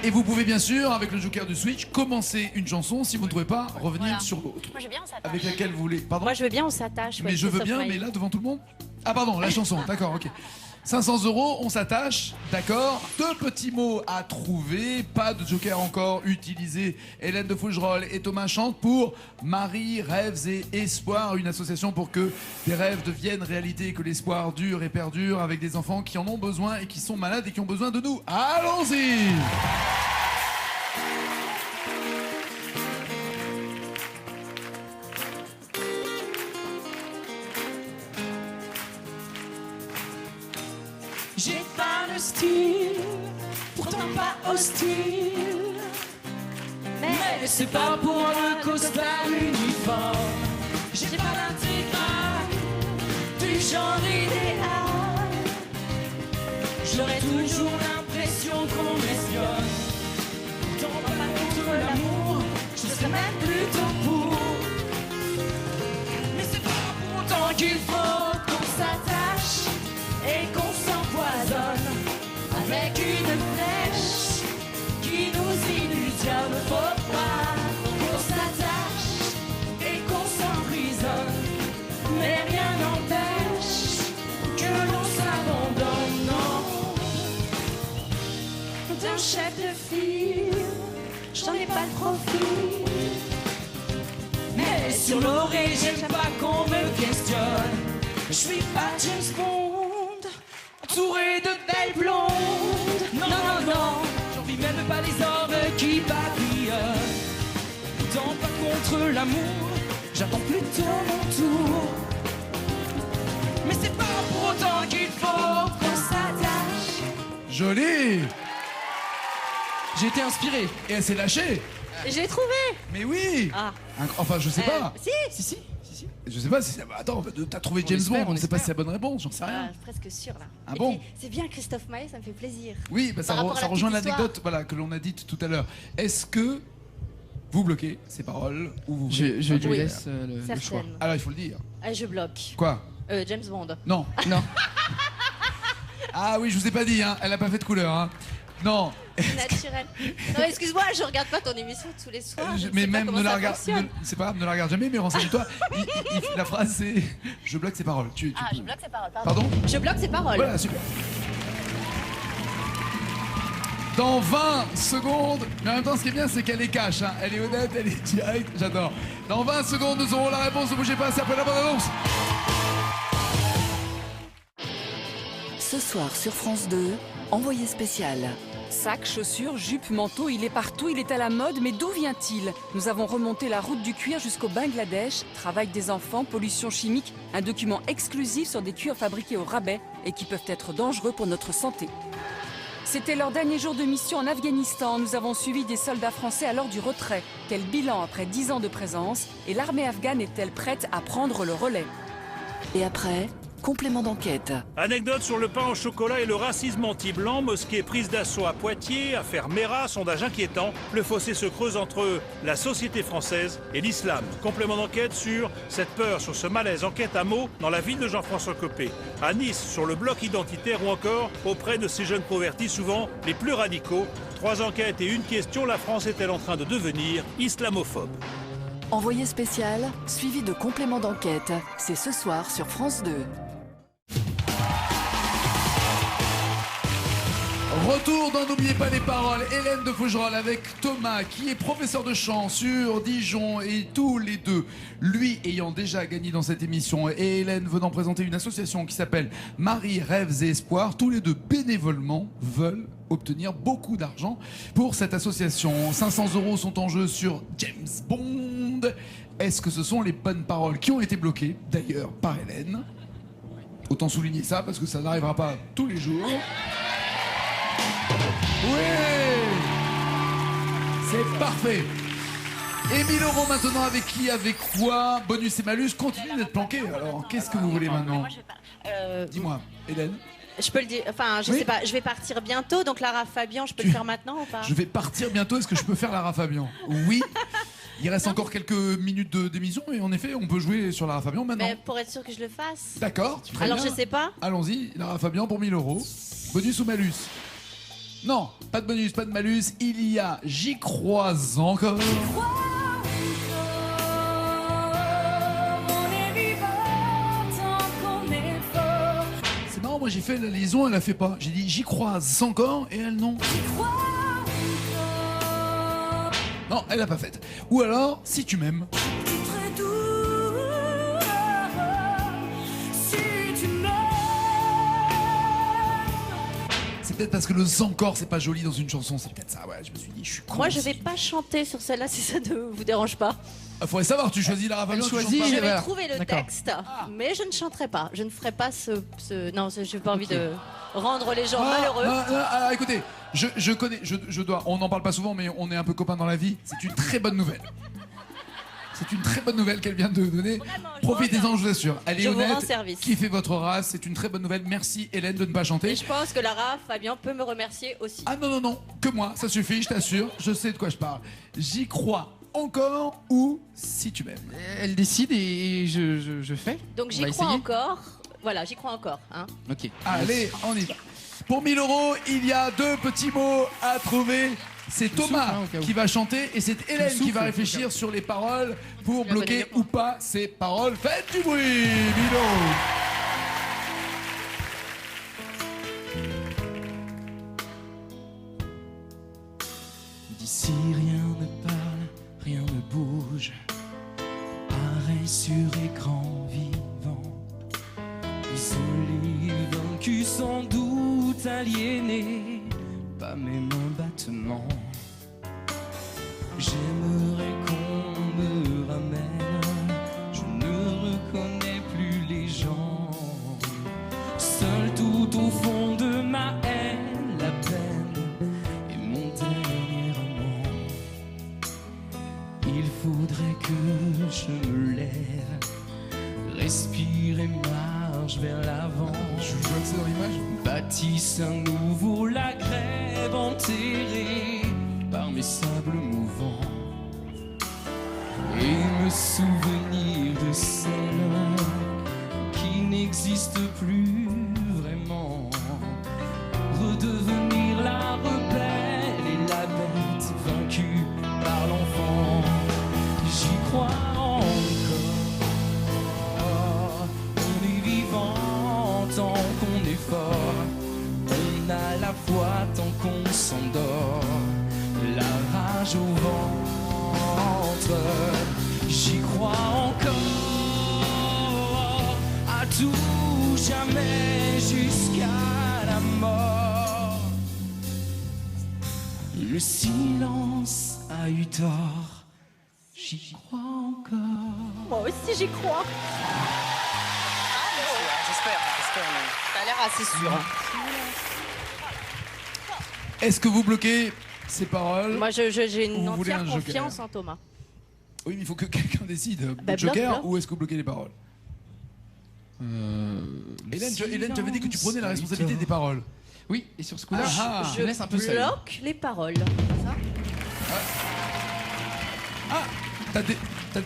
Et vous pouvez bien sûr, avec le joker du Switch, commencer une chanson. Si vous ne trouvez pas, revenir Voilà. sur l'autre. Moi, je veux bien, on s'attache. Avec laquelle vous voulez. Pardon? Moi, je veux bien, on s'attache. Mais ouais, je veux Christophe bien, Maé. mais là, devant tout le monde? Ah pardon, la chanson, d'accord, ok. 500 €, on s'attache, d'accord. Deux petits mots à trouver, pas de joker encore utilisé. Hélène de Fougerolles et Thomas chantent pour Marie, Rêves et Espoir, une association pour que des rêves deviennent réalité, que l'espoir dure et perdure avec des enfants qui en ont besoin et qui sont malades et qui ont besoin de nous. Allons-y! J'ai pas de style, pourtant pas hostile. Mais c'est pas pour le costard uniforme. J'ai pas l'intégral du genre idéal. J'aurais toujours l'impression qu'on m'espionne. Pourtant pas contre l'amour, je serais même plutôt pour. Mais c'est pas pour autant qu'il faut qu'on s'attache et qu'on s'empoisonne avec une flèche qui nous illusionne. Faut pas qu'on s'attache et qu'on s'emprisonne, mais rien n'empêche que l'on s'abandonne. Non, d'un chef de file, j'en ai pas le profil. Mais sur l'oreille, j'aime pas qu'on me questionne. Je suis pas James Bond, entouré de belles blondes. Non, non, non, j'envie même pas les hommes qui papillonnent. Pourtant pas contre l'amour, j'attends plutôt mon tour. Mais c'est pas pour autant qu'il faut qu'on s'attache. Joli. J'ai été inspiré. Et elle s'est lâchée. Je l'ai trouvé. Mais oui. Ah. Enfin, je sais pas. Si. Je sais pas si... Attends, t'as trouvé James Bond, on ne sait pas si c'est la bonne réponse, j'en sais Ah, rien. je suis presque sûre là. Ah Et bon puis, c'est bien Christophe Maé, ça me fait plaisir. Oui, bah, ça Par rapport à la rejoint petite l'anecdote voilà, que l'on a dite tout à l'heure. Est-ce que vous bloquez ces paroles ou vous... Je lui Oui. laisse le choix. Certaines. Alors, il faut le dire. Ah, je bloque. Quoi? James Bond. Non. Non. Ah oui, je vous ai pas dit, hein. Elle a pas fait de couleur. Hein. Non. Naturel. Non, excuse-moi, je regarde pas ton émission tous les soirs. je Mais sais pas même comment ne la ça regarde, fonctionne. c'est pas grave, ne la regarde jamais, mais renseigne-toi. La phrase c'est je bloque ses paroles. Ah, je bloque ses paroles, Pardon? Je bloque ses paroles. Voilà, super. Dans 20 secondes, mais en même temps, ce qui est bien, c'est qu'elle est cash. Hein. Elle est honnête, elle est directe, j'adore. Dans 20 secondes, nous aurons la réponse. Ne bougez pas, c'est après la bonne annonce. Ce soir sur France 2, envoyé spécial. Sacs, chaussures, jupes, manteaux, il est partout, il est à la mode, mais d'où vient-il? Nous avons remonté la route du cuir jusqu'au Bangladesh, travail des enfants, pollution chimique, un document exclusif sur des cuirs fabriqués au rabais et qui peuvent être dangereux pour notre santé. C'était leur dernier jour de mission en Afghanistan. Nous avons suivi des soldats français à l'heure du retrait. Quel bilan après 10 ans de présence? Et l'armée afghane est-elle prête à prendre le relais? Et après, complément d'enquête. Anecdote sur le pain au chocolat et le racisme anti-blanc. Mosquée prise d'assaut à Poitiers, affaire Mera, sondage inquiétant. Le fossé se creuse entre la société française et l'islam. Complément d'enquête sur cette peur, sur ce malaise. Enquête à mots dans la ville de Jean-François Copé. À Nice, sur le bloc identitaire ou encore auprès de ces jeunes convertis, souvent les plus radicaux. 3 enquêtes et une question. La France est-elle en train de devenir islamophobe? Envoyé spécial, suivi de complément d'enquête. C'est ce soir sur France 2. Retour dans N'oubliez pas les paroles. Hélène de Fougerolles avec Thomas, qui est professeur de chant sur Dijon, et tous les deux, lui ayant déjà gagné dans cette émission, et Hélène venant présenter une association qui s'appelle Marie, Rêves et Espoirs, tous les deux bénévolement veulent obtenir beaucoup d'argent pour cette association. 500 € sont en jeu sur James Bond. Est-ce que ce sont les bonnes paroles qui ont été bloquées, d'ailleurs, par Hélène? Autant souligner ça, parce que ça n'arrivera pas tous les jours. Oui, c'est parfait. Et 1000 € maintenant avec qui, avec quoi? Bonus et malus continuent d'être planqués. Alors, qu'est-ce que vous voulez maintenant? Dis-moi, Hélène. Je peux le dire, enfin, je Oui. sais pas, je vais partir bientôt, donc Lara Fabian, je peux le faire maintenant ou pas? Je vais partir bientôt. Est-ce que je peux faire Lara Fabian? Oui. Il reste encore quelques minutes d'émission et en effet, on peut jouer sur Lara Fabian maintenant. Mais pour être sûr que je le fasse. D'accord. très Alors bien. je sais pas. Allons-y, Lara Fabian pour 1000 €. Bonus ou malus? Non, pas de bonus, pas de malus. Il y a J'y crois encore. C'est marrant, moi j'ai fait la liaison, elle la fait pas. J'ai dit J'y crois encore et elle non. Non, elle l'a pas faite. Ou alors, Si tu m'aimes. C'est peut-être parce que le encore c'est pas joli dans une chanson, c'est peut-être ça. Ouais, je me suis dit, je suis con. Moi je aussi. vais pas chanter sur celle-là si ça ne vous dérange pas. Il faudrait savoir, tu choisis Lara Fabian, tu chantes choisit, pas. Je vais voilà. trouver le D'accord. texte, mais je ne chanterai pas. Je ne ferai pas non, je n'ai pas envie de rendre les gens malheureux. Alors, écoutez, je connais, je dois, on n'en parle pas souvent, mais on est un peu copains dans la vie. C'est une très bonne nouvelle. C'est une très bonne nouvelle qu'elle vient de donner. Profitez-en, je vous assure. Elle est Je vous rends honnête. service. Kiffez votre race. C'est une très bonne nouvelle. Merci Hélène de ne pas chanter. Et je pense que Lara Fabian peut me remercier aussi. Ah non, que moi, ça suffit, je t'assure. Je sais de quoi je parle. J'y crois encore ou si tu m'aimes. Elle décide et je fais. Donc On j'y va crois essayer. encore. Voilà, j'y crois encore. Hein. Ok. Allez, on y va. Pour 1000 €, il y a 2 petits mots à trouver. C'est Thomas souffle, hein, au cas où. qui va chanter et c'est Hélène qui souffle, va au réfléchir sur les paroles pour Je la bloquer connais bien. ou pas ces paroles. Faites du bruit, Milo. D'ici rien ne parle, rien ne bouge. Arrêt sur écran vivant. Isolé, vaincu sans doute, aliéné, pas même un battement. J'aimerais qu'on me ramène, je ne reconnais plus les gens. Seul tout au fond de ma haine, la peine est mon dernier amant. Il faudrait que je me lève, respire et marche vers l'avant. Je vois que c'est dans l'image. Bâtisse à nouveau la grève enterrée par mes sables mouvants. Et me souvenir de celle qui n'existe plus vraiment. Redevenir la rebelle et la bête vaincue par l'enfant. J'y crois encore. On est vivant tant qu'on est fort. On a la foi tant qu'on s'endort. La rage au ventre. J'y crois encore. À tout jamais jusqu'à la mort. Le silence a eu tort. J'y crois encore. Moi aussi j'y crois. J'espère. Ça a l'air assez sûr. Est-ce que vous bloquez ces paroles? Moi j'ai une Vous voulez entière un joker? confiance en Thomas. Oui, mais il faut que quelqu'un décide. Bah, Joker bloque. ou est-ce que vous bloquez les paroles? Hélène, tu avais dit que tu prenais la responsabilité des paroles. Oui, et sur ce coup-là, Ah, je laisse un peu seul. Bloque les paroles. T'as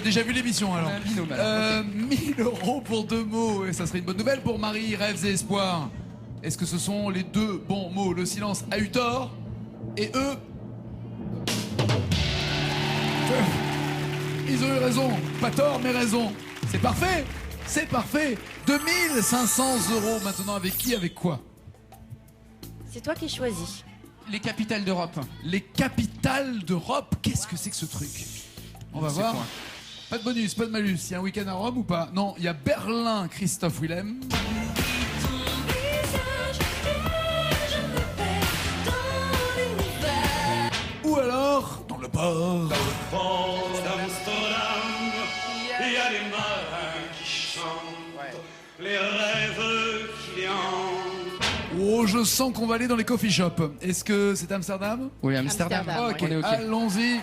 déjà vu l'émission alors? On a un binôme, alors, 1000 € pour 2 mots, et ça serait une bonne nouvelle pour Marie, rêves et espoirs. Est-ce que ce sont les 2 bons mots? Le silence a eu tort, et eux... Ils ont eu raison, pas tort mais raison. C'est parfait, c'est parfait. 2500 € maintenant, avec qui, avec quoi? C'est toi qui choisis. Les capitales d'Europe. Les capitales d'Europe, qu'est-ce que c'est que ce truc? On va C'est voir. quoi? Pas de bonus, pas de malus. Il y a un week-end à Rome ou pas? Non, il y a Berlin, Christophe Willem. Ou alors, dans le port. Port d'Amsterdam, il y a des marins qui chantent, les rêves qui hantent. Oh, je sens qu'on va aller dans les coffee shops. Est-ce que c'est Amsterdam? Oui, Amsterdam. Ok, On est ok. allons-y.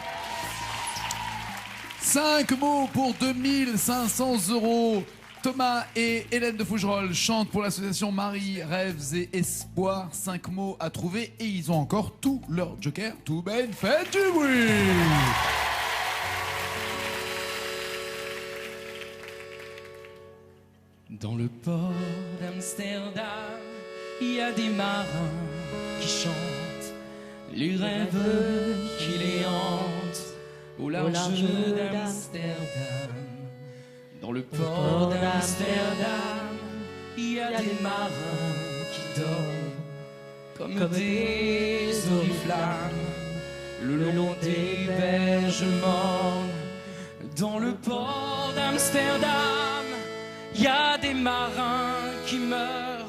5 mots pour 2500 €. Thomas et Hélène de Fougerolles chantent pour l'association Marie, Rêves et Espoirs. 5 mots à trouver et ils ont encore tous leurs jokers. Tout ben, faites du bruit! Dans le port d'Amsterdam, il y a des marins qui chantent les rêves qui les hantent au large d'Amsterdam. Dans le port d'Amsterdam, il y a des marins qui dorment comme des oriflammes le long des berges mornes. Dans le port d'Amsterdam, il y a des marins qui meurent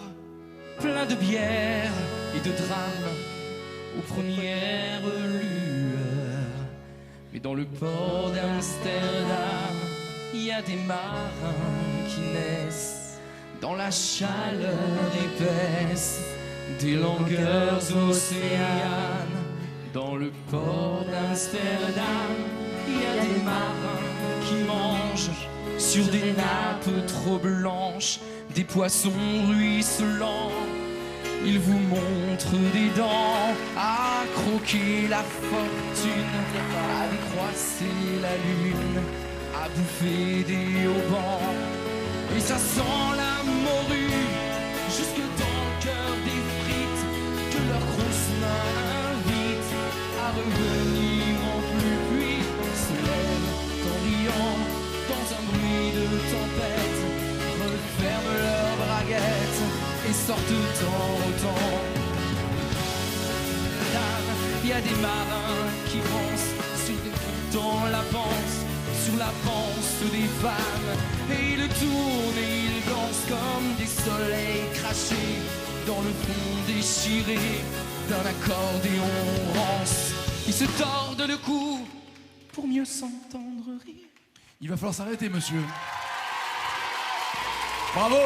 pleins de bière et de drames aux premières lueurs. Mais dans le port d'Amsterdam, il y a des marins qui naissent dans la chaleur épaisse des longueurs océanes. Dans le port d'Amsterdam, il y a des marins qui mangent sur des nappes trop blanches des poissons ruisselants. Ils vous montrent des dents à croquer la fortune, à décroisser la lune, à bouffer des haubans. Et ça sent la morue jusque dans le cœur des frites que leurs grosses mains invitent à revenir en pluie. Se lèvent en riant dans un bruit de tempête, referment leurs braguettes et sortent en autant. Il y a des marins qui pensent sur des dans la panse, sur la panse des femmes, et ils tournent et ils dansent comme des soleils crachés dans le fond déchiré d'un accordéon rance. Ils se tordent le cou pour mieux s'entendre rire. Il va falloir s'arrêter, monsieur. Bravo.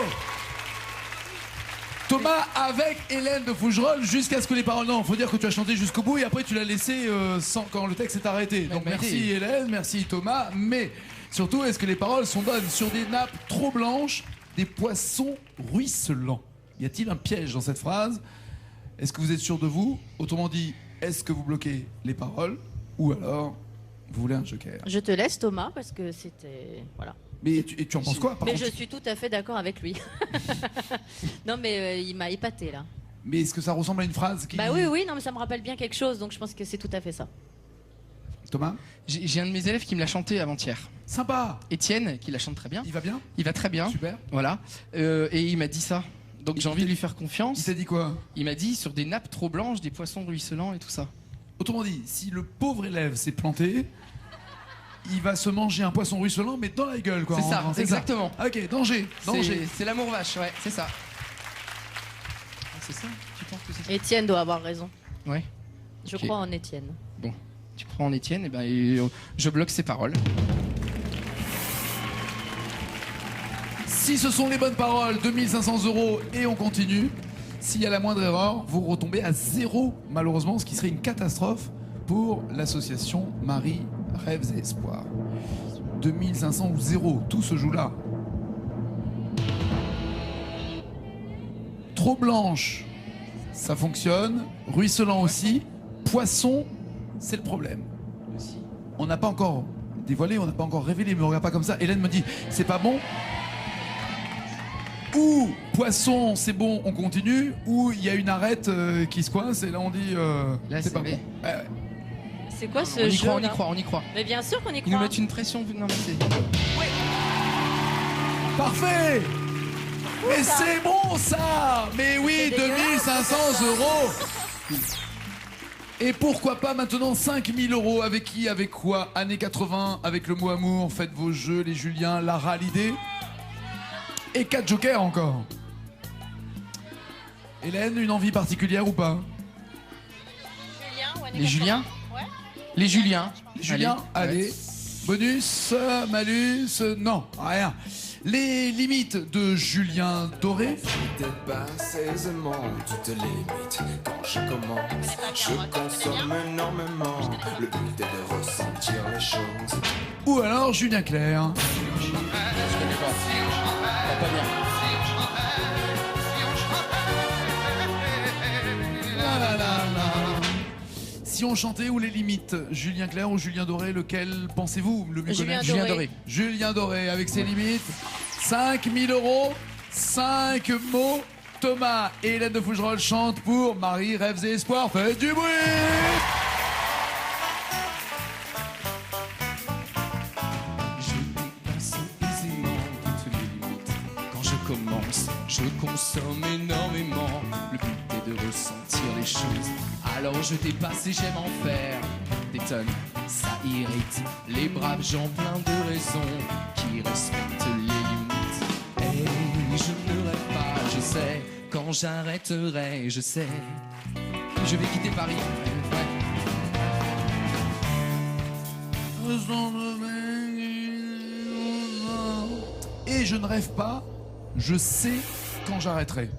Thomas avec Hélène de Fougerolles jusqu'à ce que les paroles... Non, faut dire que tu as chanté jusqu'au bout et après tu l'as laissé sans quand le texte est arrêté. Donc merci Hélène, merci Thomas. Mais surtout, est-ce que les paroles sont bonnes? Sur des nappes trop blanches, des poissons ruisselants. Y a-t-il un piège dans cette phrase? Est-ce que vous êtes sûr de vous? Autrement dit, est-ce que vous bloquez les paroles? Ou alors, vous voulez un joker? Je te laisse Thomas parce que c'était... Voilà. Mais tu en penses quoi? Mais je suis tout à fait d'accord avec lui. Non mais il m'a épaté là. Mais est-ce que ça ressemble à une phrase qui... Bah oui, non mais ça me rappelle bien quelque chose, donc je pense que c'est tout à fait ça. Thomas? J'ai un de mes élèves qui me l'a chanté avant-hier. Sympa. Étienne, qui la chante très bien. Il va bien? Il va très bien. Super. Voilà. Et il m'a dit ça. Donc j'ai envie de lui faire confiance. Il t'a dit quoi? Il m'a dit sur des nappes trop blanches, des poissons ruisselants et tout ça. Autrement dit, si le pauvre élève s'est planté, il va se manger un poisson ruisselant, mais dans la gueule, quoi. C'est ça, exactement. Ça. Ok, danger. C'est l'amour vache, ouais, c'est ça. C'est ça? Tu penses que c'est ça? Étienne doit avoir raison. Ouais. Je crois en Étienne. Bon, tu crois en Étienne, et ben je bloque ses paroles. Si ce sont les bonnes paroles, 2500 € et on continue. S'il y a la moindre erreur, vous retombez à 0, malheureusement, ce qui serait une catastrophe pour l'association Marie, Rêves et Espoirs. 2500 ou 0, tout se joue là. Trop blanche, ça fonctionne. Ruisselant aussi. Poisson, c'est le problème. On n'a pas encore dévoilé, on n'a pas encore révélé, mais on regarde pas comme ça. Hélène me dit, c'est pas bon. Ou poisson, c'est bon, on continue. Ou il y a une arête qui se coince et là on dit, c'est pas bon. C'est quoi ce on y jeu croit, on y croit. Mais bien sûr qu'on y croit. Ils nous mettent une pression. Non, mais c'est... Oui. Parfait. Mais c'est bon ça. Mais oui, 2500 €. Et pourquoi pas maintenant 5000 € avec qui, avec quoi? Années 80, avec le mot amour, faites vos jeux, les Juliens, Lara Hallyday. Et 4 jokers encore. Hélène, une envie particulière ou pas? Les Juliens? Les Juliens. Julien, allez. Bonus, malus, non, rien. Les limites de Julien Doré. Je dépasse aisément toutes les limites. Quand je commence, je consomme énormément. Le but est de ressentir les choses. Ou alors Julien Clerc. Je connais pas. Pas bien. La, la, la, la. Si on chantait ou les limites, Julien Clerc ou Julien Doré, lequel pensez-vous le mieux connaître? Julien Doré. Julien Doré avec ses limites. 5000 €, 5 mots. Thomas et Hélène de Fougerolles chantent pour Marie, Rêves et Espoirs. Faites du bruit! Je consomme énormément. Le but est de ressentir les choses. Alors je dépasse et j'aime en faire des tonnes. Ça irrite les braves gens plein de raisons qui respectent les limites. Et je ne rêve pas, je sais. Quand j'arrêterai, je sais. Je vais quitter Paris. Ouais. Et je ne rêve pas, je sais quand j'arrêterai.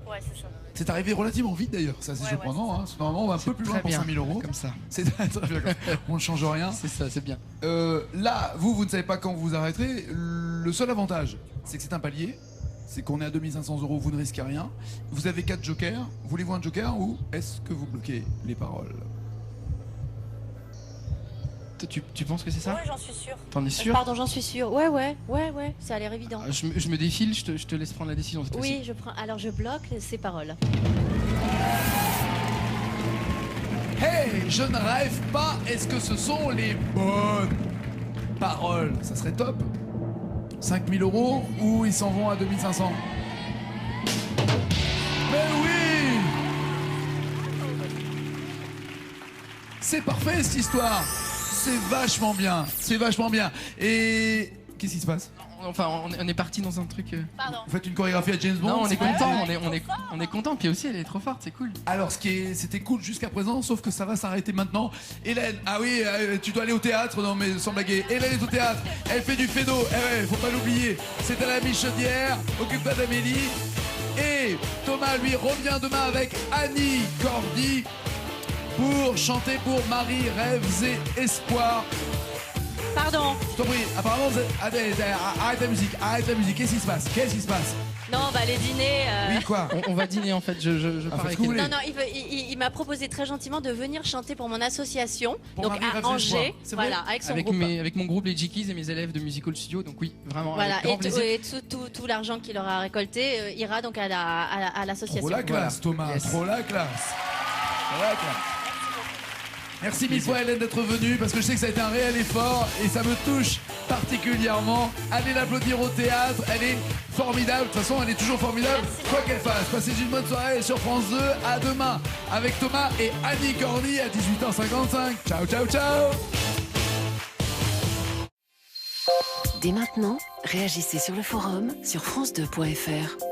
Ouais, c'est ça. C'est arrivé relativement vite d'ailleurs, ça c'est surprenant. Hein. Normalement on va un peu plus loin pour 5 000 euros. Comme ça. C'est très bien. On ne change rien. C'est ça, c'est bien. Là, vous ne savez pas quand vous arrêterez. Le seul avantage, c'est que c'est un palier. C'est qu'on est à 2500 euros, vous ne risquez rien. Vous avez 4 jokers. Voulez-vous un joker ou est-ce que vous bloquez les paroles? Tu penses que c'est ça? Ouais, j'en suis sûre. T'en es sûr? Pardon, j'en suis sûre. Ouais, ça a l'air évident. Je me défile, je te laisse prendre la décision. Oui, je prends. Alors je bloque ces paroles. Hey, je ne rêve pas. Est-ce que ce sont les bonnes paroles? Ça serait top. 5 000 euros ou ils s'en vont à 2500? Mais oui! C'est parfait cette histoire. C'est vachement bien. C'est vachement bien. Et qu'est-ce qui se passe? Enfin, on est parti dans un truc. Pardon. Vous faites une chorégraphie à James Bond? Non, on est content. On est content. Puis aussi, elle est trop forte. C'est cool. Alors, c'était cool jusqu'à présent, sauf que ça va s'arrêter maintenant. Hélène, ah oui, tu dois aller au théâtre. Non, mais sans blaguer. Hélène est au théâtre. Elle fait du fédo. Eh ouais, faut pas l'oublier. C'est à la Michaudière. Occupe-toi d'Amélie. Et Thomas, lui, revient demain avec Annie Cordy pour chanter pour Marie, Rêves et Espoirs. Pardon. Je t'en prie, apparemment, arrête la musique. Qu'est-ce qui se passe? Non, on va aller dîner. Oui, quoi? On va dîner en fait. Je pars avec elle. Non, il m'a proposé très gentiment de venir chanter pour mon association, pour donc Marie, à Rêves et Angers, Espoirs. voilà, avec son avec groupe. avec mon groupe les Jickeys et mes élèves de Musical Studio. Donc oui, vraiment. Voilà, avec grand plaisir. et tout l'argent qu'il aura récolté ira donc à l'association. Trop la classe, Thomas. Yes. Trop la classe. Merci mille fois Hélène d'être venue parce que je sais que ça a été un réel effort et ça me touche particulièrement. Allez l'applaudir au théâtre, elle est formidable. De toute façon, elle est toujours formidable, quoi qu'elle fasse. Passez une bonne soirée sur France 2. À demain avec Thomas et Annie Corny à 18h55. Ciao, ciao, ciao. Dès maintenant, réagissez sur le forum sur France2.fr.